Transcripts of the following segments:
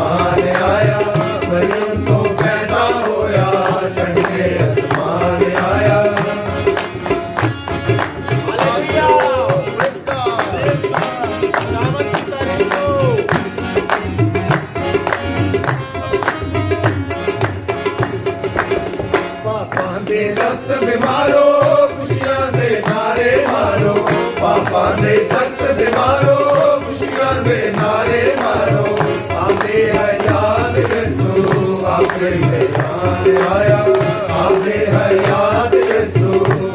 आसमान आया, मरियम को पैदा होया, चढ़ के आसमान आया। पापा दे सख्त बीमारो, खुशियां दे नारे मारो, पापा दे सख्त बीमारो, खुशियां दे नारे मारो। आते है याद यीशु, आते है याद आया, आते है याद यीशु,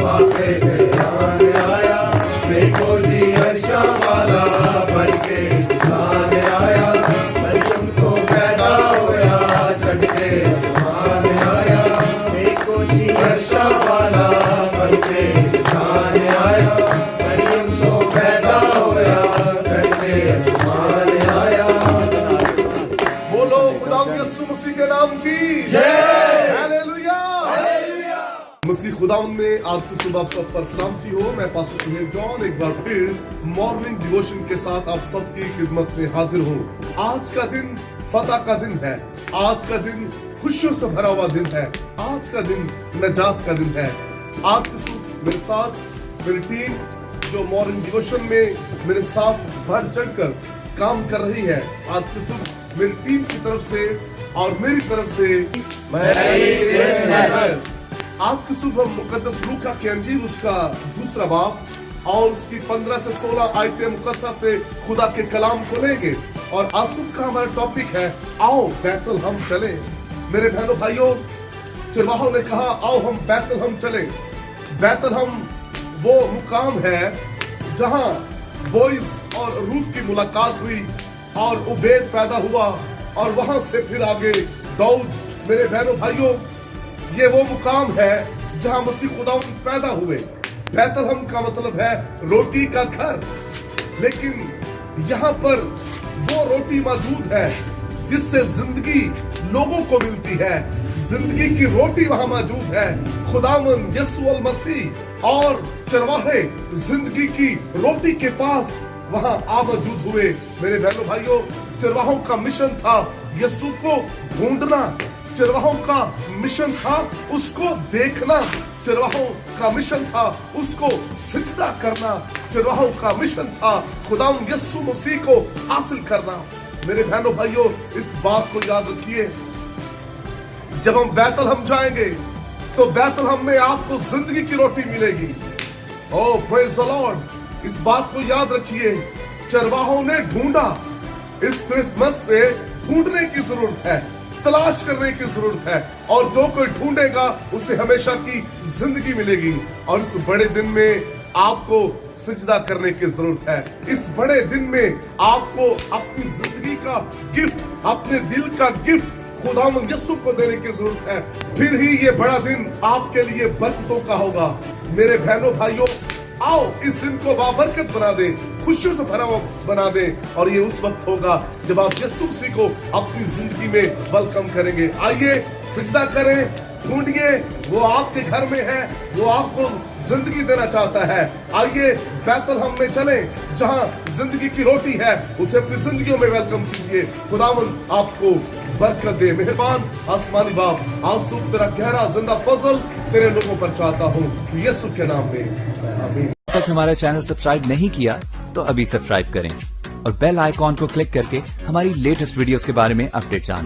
आते है याद आया। देखो जी अर्शा वाला बन के इंसान आया, मरियम को पैदा होया, चढ़ के आसमान आया। देखो जी अर्शा वाला बन के इंसान आया, मरियम को पैदा होया, चढ़ के आसमान आया। बोलो खुदा यीशु मसीह के नाम की जय। हालेलुया। मसीह खुदावन में आपकी सुबह पर सलामती हो। मैं पास्टर सुनील जॉन एक बार फिर मॉर्निंग डिवोशन के साथ आप सबकी खिदमत में हाजिर हूँ। आज का दिन फतह का दिन है, आज का दिन खुशियों से भरा हुआ दिन है, आज का दिन नजात का दिन है। आज के सुबह मेरे साथ मेरी टीम जो मॉर्निंग डिवोशन में मेरे साथ बढ़ चढ़कर काम कर रही है, आज के सुबह मेरी टीम की तरफ से और मेरी तरफ से मैरी क्रिसमस। आज की सुबह मुकद्दस लूका के अंजील उसका दूसरा बाब और उसकी 15 से 16 आयतें मुकद्दसा से खुदा के कलाम को लेंगे। और आज सुबह का हमारा टॉपिक है आओ बैतल हम चले। मेरे बहनों भाइयों, चरवाहों ने कहा आओ हम बैतल हम चले। बैतल हम वो मुकाम है जहां बोइस और रूथ की मुलाकात हुई और उबैद पैदा हुआ और वहां से फिर आगे दाऊद। मेरे बहनों भाइयों, ये वो मुकाम है जहां मसीह खुदावंद पैदा हुए। बैतलहम का मतलब है रोटी का घर, लेकिन यहाँ पर वो रोटी मौजूद है जिससे जिंदगी लोगों को मिलती है। जिंदगी की रोटी वहां मौजूद है, खुदावंद यीशु अल मसीह। और चरवाहे जिंदगी की रोटी के पास वहां आ मौजूद हुए। मेरे बहनों भाइयों, चरवाहों का मिशन था यीशु को ढूंढना, चरवाहों का मिशन था उसको देखना, चरवाहों का मिशन था उसको सिजदा करना, चरवाहों का मिशन था खुदावंद यीशु मसीह को हासिल करना। मेरे बहनों भाइयों, इस बात को याद रखिए, जब हम बैतलहम जाएंगे तो बैतलहम में आपको जिंदगी की रोटी मिलेगी। ओह प्रेज द लॉर्ड। इस बात को याद रखिए, चरवाहों ने ढूंढा। इस क्रिसमस पे ढूंढने की जरूरत है, तलाश करने की जरूरत है, और जो कोई ढूंढेगा उसे हमेशा की जिंदगी मिलेगी। और इस बड़े दिन में आपको सिजदा करने की जरूरत है। इस बड़े दिन में आपको अपनी जिंदगी का गिफ्ट, अपने दिल का गिफ्ट खुदावंद यीशु को देने की जरूरत है। फिर ही ये बड़ा दिन आपके लिए बरकतों का होगा। मेरे बहनों भाइयों, आओ इस दिन को बाबरकत बना दे, खुशियों से भरा हुआ बना दे। और ये उस वक्त होगा जब आप यीशु मसीह को अपनी जिंदगी में वेलकम करेंगे। आइए सिजदा करें, ढूंढिए, वो आपके घर में है, वो आपको जिंदगी देना चाहता है। आइए बैतलहम में चलें, जहां जिंदगी की रोटी है, उसे अपनी जिंदगियों में वेलकम कीजिए। खुदावंद आपको बरकत दे। मेहरबान आसमानी बाप, आज सुबह तेरा गहरा जिंदा फजल तेरे लोगों पर चाहता हूँ, यीशु के नाम में आमीन। तक हमारा चैनल सब्सक्राइब नहीं किया तो अभी सब्सक्राइब करें और बेल आइकॉन को क्लिक करके हमारी लेटेस्ट वीडियोस के बारे में अपडेट जानें।